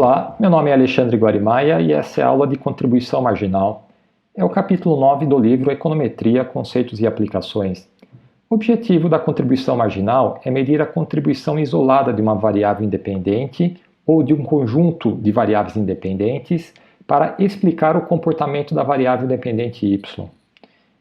Olá, meu nome é Alexandre Guarimaia e essa é a aula de contribuição marginal. É o capítulo 9 do livro Econometria, Conceitos e Aplicações. O objetivo da contribuição marginal é medir a contribuição isolada de uma variável independente ou de um conjunto de variáveis independentes para explicar o comportamento da variável dependente y.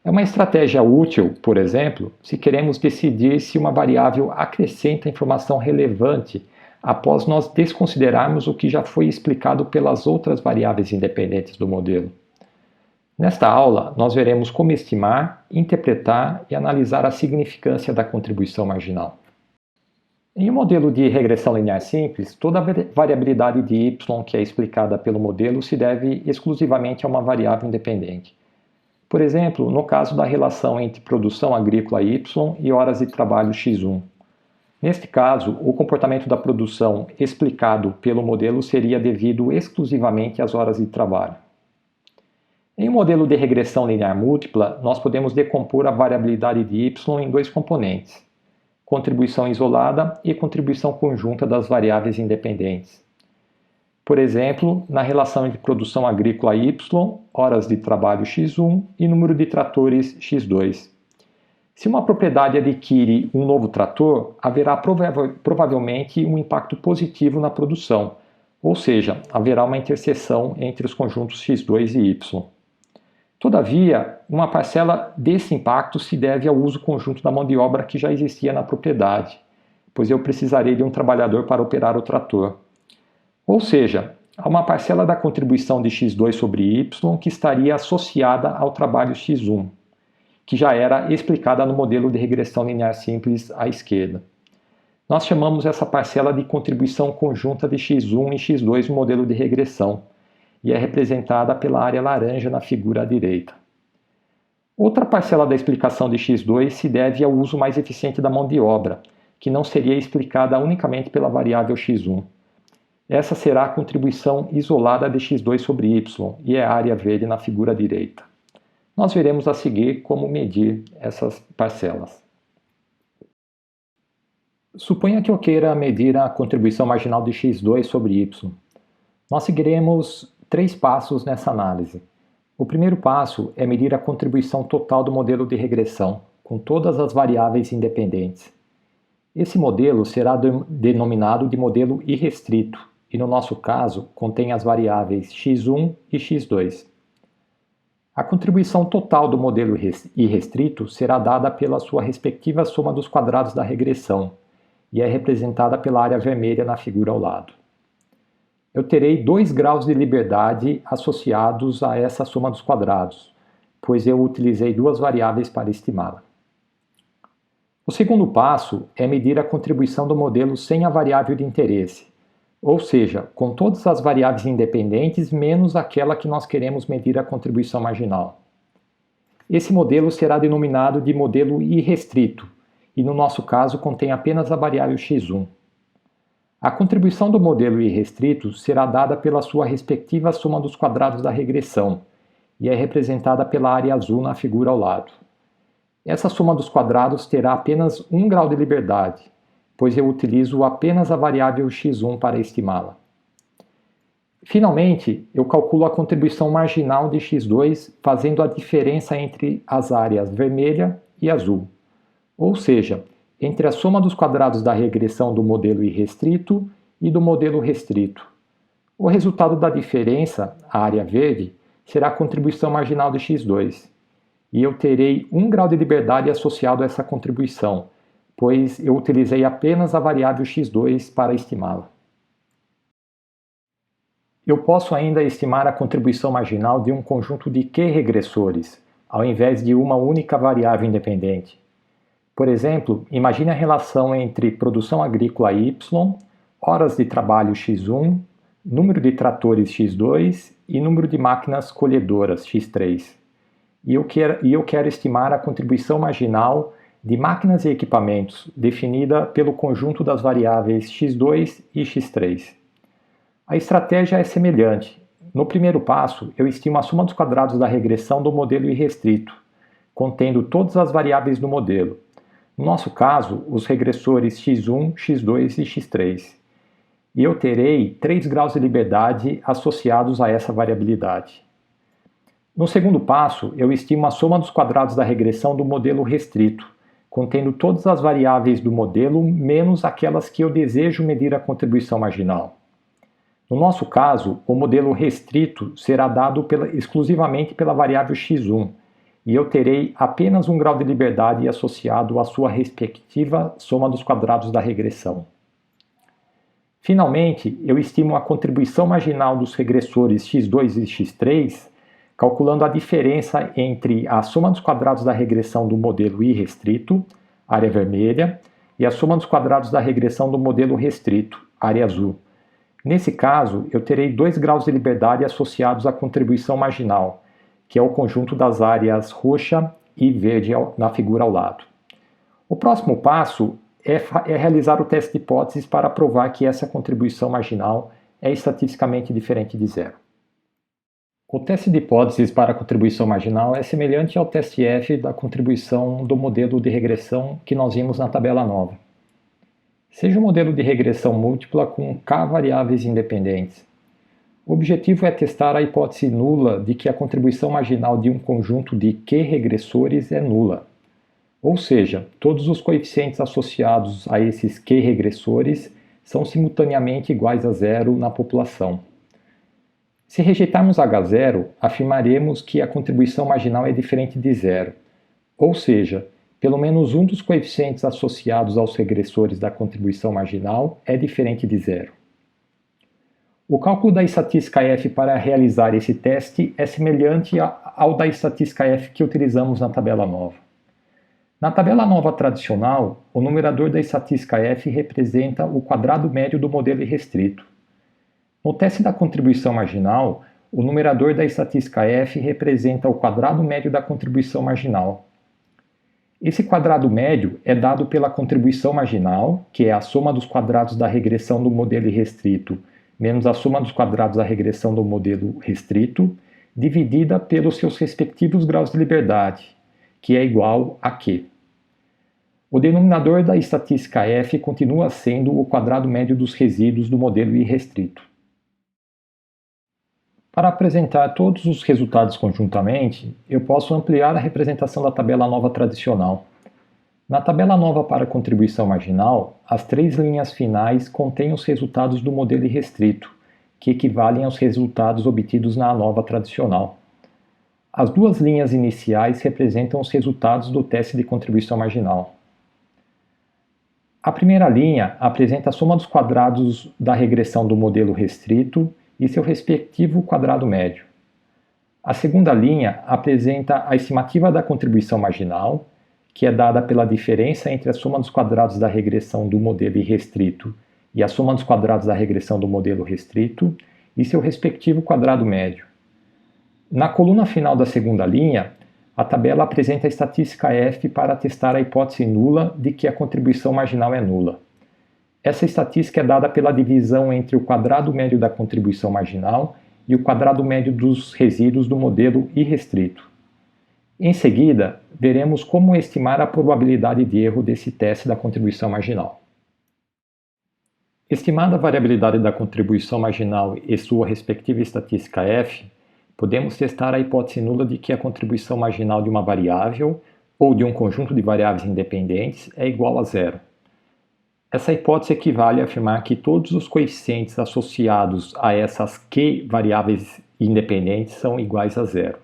É uma estratégia útil, por exemplo, se queremos decidir se uma variável acrescenta informação relevante após nós desconsiderarmos o que já foi explicado pelas outras variáveis independentes do modelo. Nesta aula, nós veremos como estimar, interpretar e analisar a significância da contribuição marginal. Em um modelo de regressão linear simples, toda a variabilidade de y que é explicada pelo modelo se deve exclusivamente a uma variável independente. Por exemplo, no caso da relação entre produção agrícola y e horas de trabalho x1. Neste caso, o comportamento da produção explicado pelo modelo seria devido exclusivamente às horas de trabalho. Em um modelo de regressão linear múltipla, nós podemos decompor a variabilidade de y em dois componentes, contribuição isolada e contribuição conjunta das variáveis independentes. Por exemplo, na relação entre produção agrícola y, horas de trabalho x1 e número de tratores x2. Se uma propriedade adquire um novo trator, haverá provavelmente um impacto positivo na produção, ou seja, haverá uma interseção entre os conjuntos x2 e y. Todavia, uma parcela desse impacto se deve ao uso conjunto da mão de obra que já existia na propriedade, pois eu precisarei de um trabalhador para operar o trator. Ou seja, há uma parcela da contribuição de x2 sobre y que estaria associada ao trabalho x1, que já era explicada no modelo de regressão linear simples à esquerda. Nós chamamos essa parcela de contribuição conjunta de x1 e x2 no modelo de regressão, e é representada pela área laranja na figura à direita. Outra parcela da explicação de x2 se deve ao uso mais eficiente da mão de obra, que não seria explicada unicamente pela variável x1. Essa será a contribuição isolada de x2 sobre y, e é a área verde na figura à direita. Nós veremos a seguir como medir essas parcelas. Suponha que eu queira medir a contribuição marginal de x2 sobre y. Nós seguiremos 3 passos nessa análise. O primeiro passo é medir a contribuição total do modelo de regressão, com todas as variáveis independentes. Esse modelo será denominado de modelo irrestrito, e no nosso caso contém as variáveis x1 e x2. A contribuição total do modelo irrestrito será dada pela sua respectiva soma dos quadrados da regressão, e é representada pela área vermelha na figura ao lado. Eu terei 2 graus de liberdade associados a essa soma dos quadrados, pois eu utilizei 2 variáveis para estimá-la. O segundo passo é medir a contribuição do modelo sem a variável de interesse, ou seja, com todas as variáveis independentes menos aquela que nós queremos medir a contribuição marginal. Esse modelo será denominado de modelo irrestrito, e no nosso caso contém apenas a variável x1. A contribuição do modelo irrestrito será dada pela sua respectiva soma dos quadrados da regressão, e é representada pela área azul na figura ao lado. Essa soma dos quadrados terá apenas 1 grau de liberdade, pois eu utilizo apenas a variável x1 para estimá-la. Finalmente, eu calculo a contribuição marginal de x2 fazendo a diferença entre as áreas vermelha e azul, ou seja, entre a soma dos quadrados da regressão do modelo irrestrito e do modelo restrito. O resultado da diferença, a área verde, será a contribuição marginal de x2, e eu terei 1 grau de liberdade associado a essa contribuição, pois eu utilizei apenas a variável x2 para estimá-la. Eu posso ainda estimar a contribuição marginal de um conjunto de q-regressores, ao invés de uma única variável independente. Por exemplo, imagine a relação entre produção agrícola y, horas de trabalho x1, número de tratores x2 e número de máquinas colhedoras x3. E eu quero estimar a contribuição marginal de máquinas e equipamentos, definida pelo conjunto das variáveis x2 e x3. A estratégia é semelhante. No primeiro passo, eu estimo a soma dos quadrados da regressão do modelo irrestrito, contendo todas as variáveis do modelo. No nosso caso, os regressores x1, x2 e x3. e eu terei 3 graus de liberdade associados a essa variabilidade. No segundo passo, eu estimo a soma dos quadrados da regressão do modelo restrito, contendo todas as variáveis do modelo menos aquelas que eu desejo medir a contribuição marginal. No nosso caso, o modelo restrito será dado exclusivamente pela variável x1, e eu terei apenas um grau de liberdade associado à sua respectiva soma dos quadrados da regressão. Finalmente, eu estimo a contribuição marginal dos regressores x2 e x3, calculando a diferença entre a soma dos quadrados da regressão do modelo irrestrito, área vermelha, e a soma dos quadrados da regressão do modelo restrito, área azul. Nesse caso, eu terei 2 graus de liberdade associados à contribuição marginal, que é o conjunto das áreas roxa e verde na figura ao lado. O próximo passo é realizar o teste de hipóteses para provar que essa contribuição marginal é estatisticamente diferente de zero. O teste de hipóteses para a contribuição marginal é semelhante ao teste F da contribuição do modelo de regressão que nós vimos na tabela nova. Seja um modelo de regressão múltipla com k variáveis independentes. O objetivo é testar a hipótese nula de que a contribuição marginal de um conjunto de q regressores é nula. Ou seja, todos os coeficientes associados a esses q regressores são simultaneamente iguais a zero na população. Se rejeitarmos H0, afirmaremos que a contribuição marginal é diferente de zero, ou seja, pelo menos um dos coeficientes associados aos regressores da contribuição marginal é diferente de zero. O cálculo da estatística F para realizar esse teste é semelhante ao da estatística F que utilizamos na tabela nova. Na tabela nova tradicional, o numerador da estatística F representa o quadrado médio do modelo irrestrito. No teste da contribuição marginal, o numerador da estatística F representa o quadrado médio da contribuição marginal. Esse quadrado médio é dado pela contribuição marginal, que é a soma dos quadrados da regressão do modelo irrestrito menos a soma dos quadrados da regressão do modelo restrito, dividida pelos seus respectivos graus de liberdade, que é igual a Q. O denominador da estatística F continua sendo o quadrado médio dos resíduos do modelo irrestrito. Para apresentar todos os resultados conjuntamente, eu posso ampliar a representação da tabela nova tradicional. Na tabela nova para contribuição marginal, as 3 linhas finais contêm os resultados do modelo irrestrito, que equivalem aos resultados obtidos na nova tradicional. As 2 linhas iniciais representam os resultados do teste de contribuição marginal. A primeira linha apresenta a soma dos quadrados da regressão do modelo restrito e seu respectivo quadrado médio. A segunda linha apresenta a estimativa da contribuição marginal, que é dada pela diferença entre a soma dos quadrados da regressão do modelo irrestrito e a soma dos quadrados da regressão do modelo restrito e seu respectivo quadrado médio. Na coluna final da segunda linha, a tabela apresenta a estatística F para testar a hipótese nula de que a contribuição marginal é nula. Essa estatística é dada pela divisão entre o quadrado médio da contribuição marginal e o quadrado médio dos resíduos do modelo irrestrito. Em seguida, veremos como estimar a probabilidade de erro desse teste da contribuição marginal. Estimada a variabilidade da contribuição marginal e sua respectiva estatística F, podemos testar a hipótese nula de que a contribuição marginal de uma variável ou de um conjunto de variáveis independentes é igual a zero. Essa hipótese equivale a afirmar que todos os coeficientes associados a essas Q variáveis independentes são iguais a zero.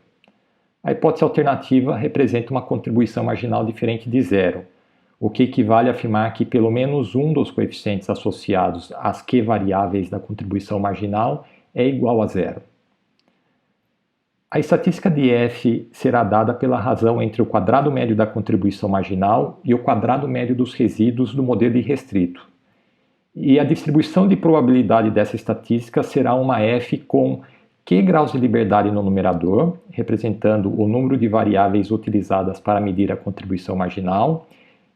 A hipótese alternativa representa uma contribuição marginal diferente de zero, o que equivale a afirmar que pelo menos um dos coeficientes associados às Q variáveis da contribuição marginal é igual a zero. A estatística de F será dada pela razão entre o quadrado médio da contribuição marginal e o quadrado médio dos resíduos do modelo irrestrito. E a distribuição de probabilidade dessa estatística será uma F com Q graus de liberdade no numerador, representando o número de variáveis utilizadas para medir a contribuição marginal,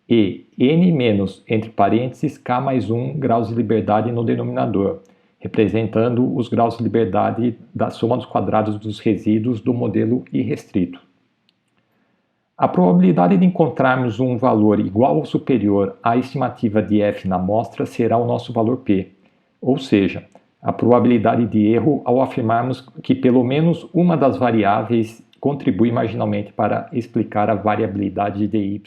e N menos, entre parênteses, K mais 1 graus de liberdade no denominador, representando os graus de liberdade da soma dos quadrados dos resíduos do modelo irrestrito. A probabilidade de encontrarmos um valor igual ou superior à estimativa de F na amostra será o nosso valor P, ou seja, a probabilidade de erro ao afirmarmos que pelo menos uma das variáveis contribui marginalmente para explicar a variabilidade de y.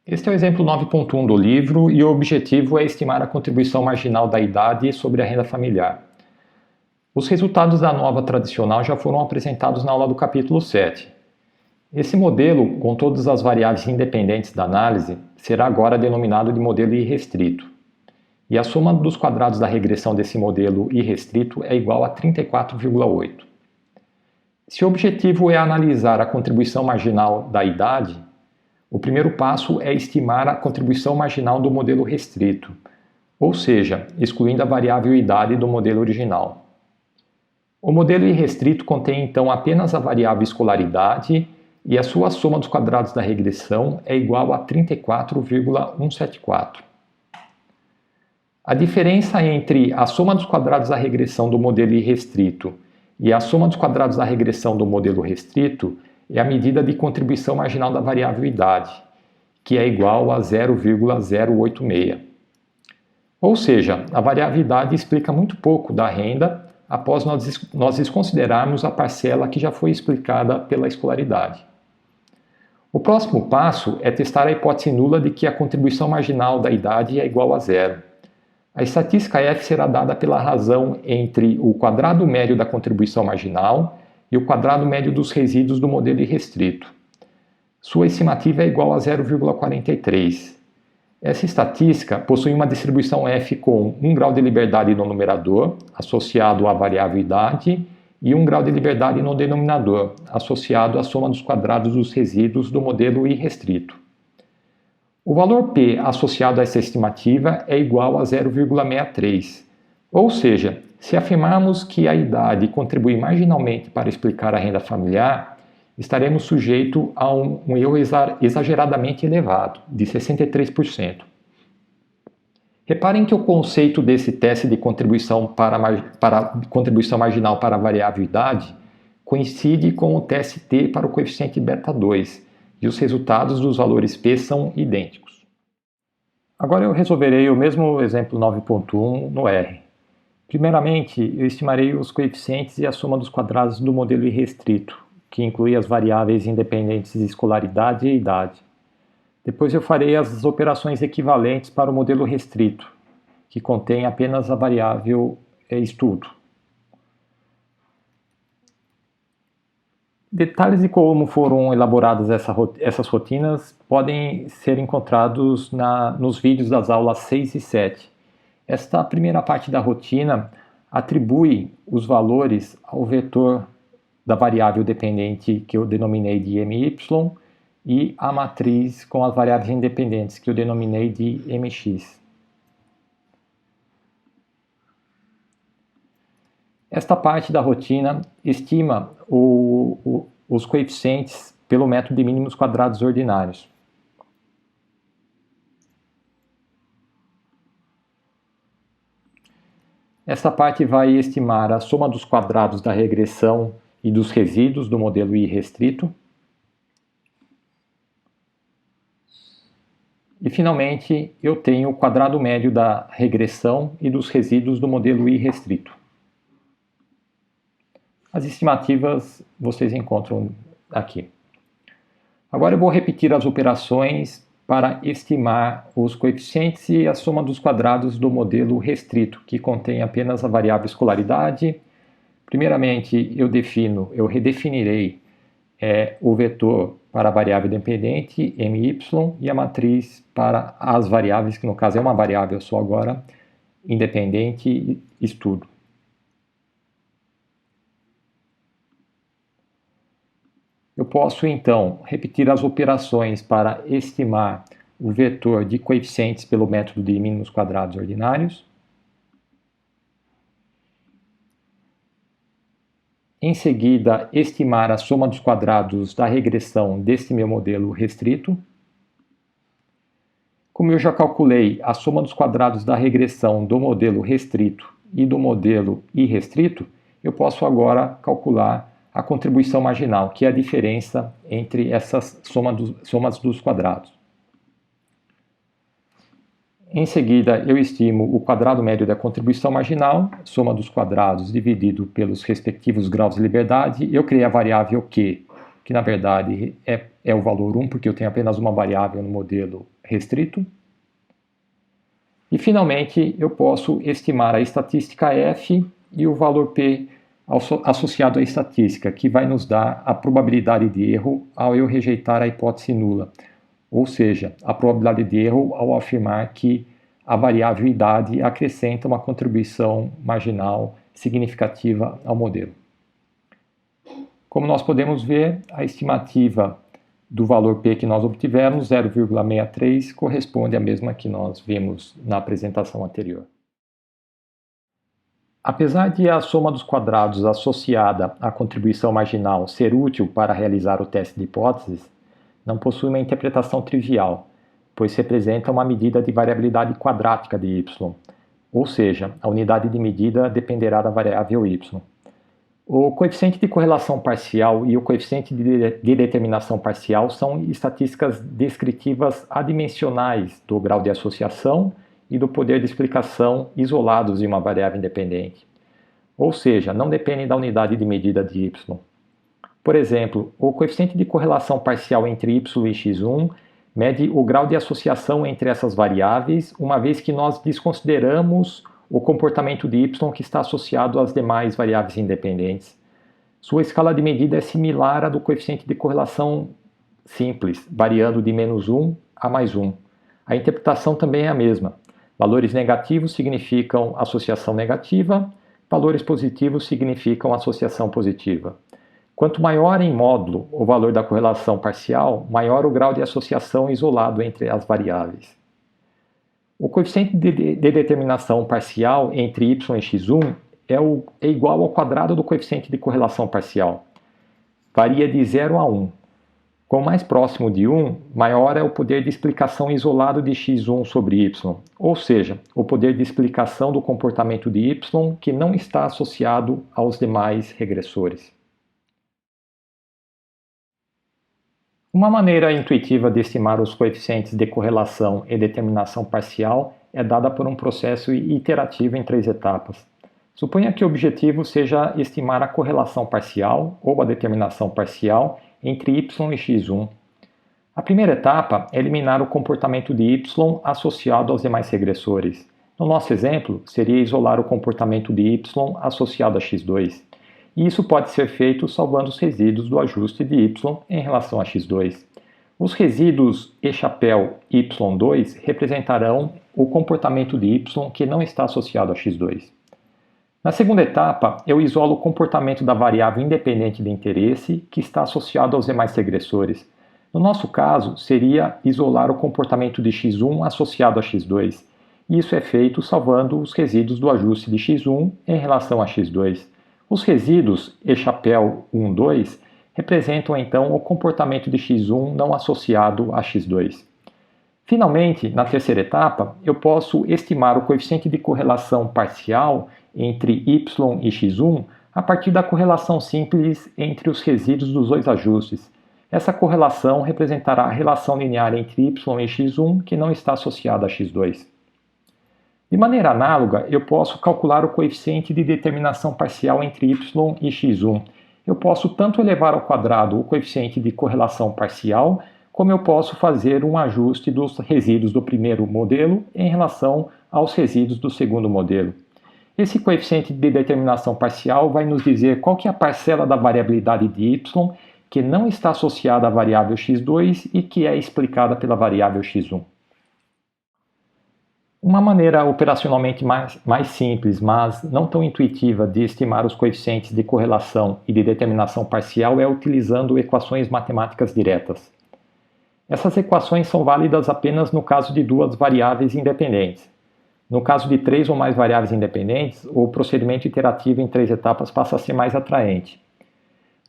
Este é o exemplo 9.1 do livro e o objetivo é estimar a contribuição marginal da idade sobre a renda familiar. Os resultados da nova tradicional já foram apresentados na aula do capítulo 7. Esse modelo, com todas as variáveis independentes da análise, será agora denominado de modelo irrestrito. E a soma dos quadrados da regressão desse modelo irrestrito é igual a 34,8. Se o objetivo é analisar a contribuição marginal da idade, o primeiro passo é estimar a contribuição marginal do modelo restrito, ou seja, excluindo a variável idade do modelo original. O modelo irrestrito contém então apenas a variável escolaridade e a sua soma dos quadrados da regressão é igual a 34,174. A diferença entre a soma dos quadrados da regressão do modelo irrestrito e a soma dos quadrados da regressão do modelo restrito é a medida de contribuição marginal da variável idade, que é igual a 0,086. Ou seja, a variável idade explica muito pouco da renda após nós desconsiderarmos a parcela que já foi explicada pela escolaridade. O próximo passo é testar a hipótese nula de que a contribuição marginal da idade é igual a zero. A estatística F será dada pela razão entre o quadrado médio da contribuição marginal e o quadrado médio dos resíduos do modelo irrestrito. Sua estimativa é igual a 0,43. Essa estatística possui uma distribuição F com 1 grau de liberdade no numerador, associado à variável idade, e 1 grau de liberdade no denominador, associado à soma dos quadrados dos resíduos do modelo irrestrito. O valor P associado a essa estimativa é igual a 0,63, ou seja, se afirmarmos que a idade contribui marginalmente para explicar a renda familiar, estaremos sujeitos a um erro exageradamente elevado, de 63%. Reparem que o conceito desse teste de contribuição contribuição marginal para a variável idade coincide com o teste T para o coeficiente beta2, e os resultados dos valores P são idênticos. Agora eu resolverei o mesmo exemplo 9.1 no R. Primeiramente, eu estimarei os coeficientes e a soma dos quadrados do modelo irrestrito, que inclui as variáveis independentes de escolaridade e idade. Depois eu farei as operações equivalentes para o modelo restrito, que contém apenas a variável estudo. Detalhes de como foram elaboradas essas rotinas podem ser encontrados nos vídeos das aulas 6 e 7. Esta primeira parte da rotina atribui os valores ao vetor da variável dependente que eu denominei de MY e a matriz com as variáveis independentes que eu denominei de MX. Esta parte da rotina estima os coeficientes pelo método de mínimos quadrados ordinários. Esta parte vai estimar a soma dos quadrados da regressão e dos resíduos do modelo irrestrito. E, finalmente, eu tenho o quadrado médio da regressão e dos resíduos do modelo irrestrito. As estimativas vocês encontram aqui. Agora eu vou repetir as operações para estimar os coeficientes e a soma dos quadrados do modelo restrito, que contém apenas a variável escolaridade. Primeiramente, eu redefinirei o vetor para a variável dependente, MY, e a matriz para as variáveis, que no caso é uma variável só agora, independente, estudo. Eu posso, então, repetir as operações para estimar o vetor de coeficientes pelo método de mínimos quadrados ordinários. Em seguida, estimar a soma dos quadrados da regressão deste meu modelo restrito. Como eu já calculei a soma dos quadrados da regressão do modelo restrito e do modelo irrestrito, eu posso agora calcular a contribuição marginal, que é a diferença entre essas somas dos quadrados. Em seguida, eu estimo o quadrado médio da contribuição marginal, soma dos quadrados dividido pelos respectivos graus de liberdade. Eu criei a variável Q, que na verdade é o valor 1, porque eu tenho apenas uma variável no modelo restrito. E finalmente, eu posso estimar a estatística F e o valor P associado à estatística, que vai nos dar a probabilidade de erro ao eu rejeitar a hipótese nula. Ou seja, a probabilidade de erro ao afirmar que a variável idade acrescenta uma contribuição marginal significativa ao modelo. Como nós podemos ver, a estimativa do valor P que nós obtivemos, 0,63, corresponde à mesma que nós vimos na apresentação anterior. Apesar de a soma dos quadrados associada à contribuição marginal ser útil para realizar o teste de hipóteses, não possui uma interpretação trivial, pois representa uma medida de variabilidade quadrática de y, ou seja, a unidade de medida dependerá da variável y. O coeficiente de correlação parcial e o coeficiente de determinação parcial são estatísticas descritivas adimensionais do grau de associação e do poder de explicação isolados de uma variável independente, ou seja, não dependem da unidade de medida de y. Por exemplo, o coeficiente de correlação parcial entre y e x1 mede o grau de associação entre essas variáveis, uma vez que nós desconsideramos o comportamento de y que está associado às demais variáveis independentes. Sua escala de medida é similar à do coeficiente de correlação simples, variando de -1 a +1. A interpretação também é a mesma. Valores negativos significam associação negativa, valores positivos significam associação positiva. Quanto maior em módulo o valor da correlação parcial, maior o grau de associação isolado entre as variáveis. O coeficiente de determinação parcial entre y e x1 é igual ao quadrado do coeficiente de correlação parcial. Varia de 0 a 1. Quanto mais próximo de 1, maior é o poder de explicação isolado de x1 sobre y, ou seja, o poder de explicação do comportamento de y que não está associado aos demais regressores. Uma maneira intuitiva de estimar os coeficientes de correlação e determinação parcial é dada por um processo iterativo em 3 etapas. Suponha que o objetivo seja estimar a correlação parcial ou a determinação parcial entre y e x1. A primeira etapa é eliminar o comportamento de y associado aos demais regressores. No nosso exemplo, seria isolar o comportamento de y associado a x2. E isso pode ser feito salvando os resíduos do ajuste de y em relação a x2. Os resíduos e chapéu y2 representarão o comportamento de y que não está associado a x2. Na segunda etapa, eu isolo o comportamento da variável independente de interesse que está associado aos demais regressores. No nosso caso, seria isolar o comportamento de x1 associado a x2. E isso é feito salvando os resíduos do ajuste de x1 em relação a x2. Os resíduos e chapéu 1, 2 representam então o comportamento de x1 não associado a x2. Finalmente, na terceira etapa, eu posso estimar o coeficiente de correlação parcial entre y e x1 a partir da correlação simples entre os resíduos dos dois ajustes. Essa correlação representará a relação linear entre y e x1 que não está associada a x2. De maneira análoga, eu posso calcular o coeficiente de determinação parcial entre y e x1. Eu posso tanto elevar ao quadrado o coeficiente de correlação parcial, como eu posso fazer um ajuste dos resíduos do primeiro modelo em relação aos resíduos do segundo modelo. Esse coeficiente de determinação parcial vai nos dizer qual que é a parcela da variabilidade de y que não está associada à variável x2 e que é explicada pela variável x1. Uma maneira operacionalmente mais simples, mas não tão intuitiva de estimar os coeficientes de correlação e de determinação parcial é utilizando equações matemáticas diretas. Essas equações são válidas apenas no caso de duas variáveis independentes. No caso de 3 ou mais variáveis independentes, o procedimento iterativo em 3 etapas passa a ser mais atraente.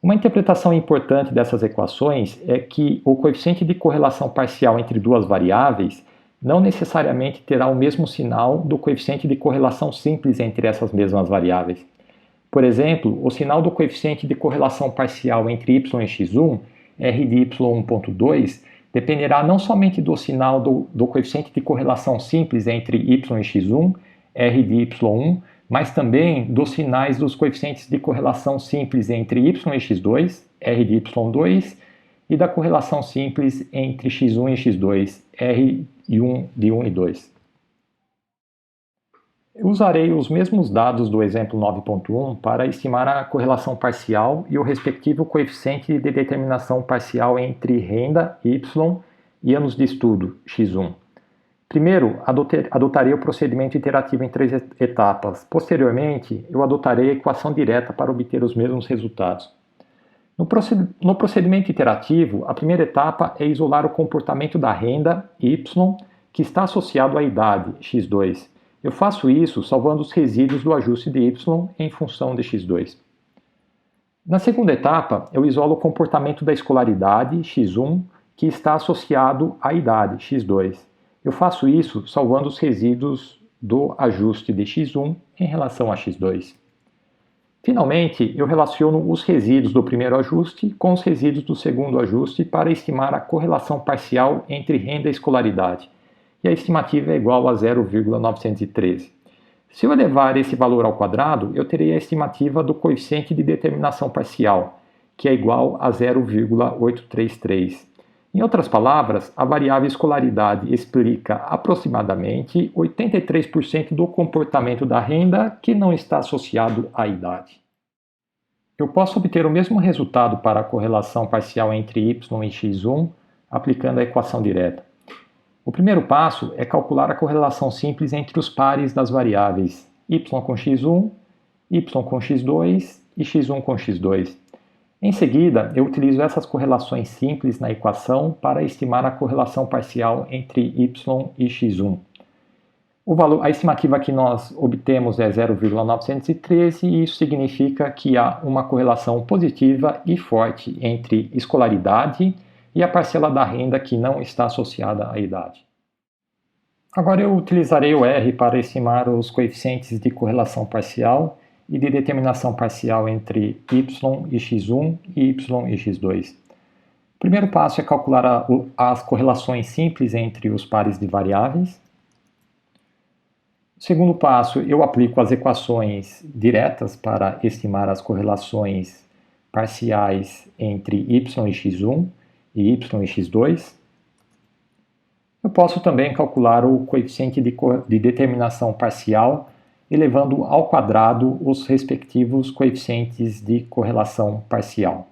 Uma interpretação importante dessas equações é que o coeficiente de correlação parcial entre duas variáveis não necessariamente terá o mesmo sinal do coeficiente de correlação simples entre essas mesmas variáveis. Por exemplo, o sinal do coeficiente de correlação parcial entre y e x1, r de y1.2, dependerá não somente do sinal do coeficiente de correlação simples entre y e x1, R de y1, mas também dos sinais dos coeficientes de correlação simples entre y e x2, R de y2, e da correlação simples entre x1 e x2, R de 1 e 2. Eu usarei os mesmos dados do exemplo 9.1 para estimar a correlação parcial e o respectivo coeficiente de determinação parcial entre renda, y, e anos de estudo, x1. Primeiro, adotarei o procedimento iterativo em 3 etapas. Posteriormente, eu adotarei a equação direta para obter os mesmos resultados. No procedimento iterativo, a primeira etapa é isolar o comportamento da renda, y, que está associado à idade, x2. Eu faço isso salvando os resíduos do ajuste de y em função de x2. Na segunda etapa, eu isolo o comportamento da escolaridade, x1, que está associado à idade, x2. Eu faço isso salvando os resíduos do ajuste de x1 em relação a x2. Finalmente, eu relaciono os resíduos do primeiro ajuste com os resíduos do segundo ajuste para estimar a correlação parcial entre renda e escolaridade. E a estimativa é igual a 0,913. Se eu elevar esse valor ao quadrado, eu terei a estimativa do coeficiente de determinação parcial, que é igual a 0,833. Em outras palavras, a variável escolaridade explica aproximadamente 83% do comportamento da renda que não está associado à idade. Eu posso obter o mesmo resultado para a correlação parcial entre y e x1 aplicando a equação direta. O primeiro passo é calcular a correlação simples entre os pares das variáveis y com x1, y com x2 e x1 com x2. Em seguida, eu utilizo essas correlações simples na equação para estimar a correlação parcial entre y e x1. A estimativa que nós obtemos é 0,913 e isso significa que há uma correlação positiva e forte entre escolaridade e a parcela da renda que não está associada à idade. Agora eu utilizarei o R para estimar os coeficientes de correlação parcial e de determinação parcial entre y e x1 e y e x2. O primeiro passo é calcular as correlações simples entre os pares de variáveis. O segundo passo, eu aplico as equações diretas para estimar as correlações parciais entre y e x1 e y e x2. Eu posso também calcular o coeficiente de determinação parcial, elevando ao quadrado os respectivos coeficientes de correlação parcial.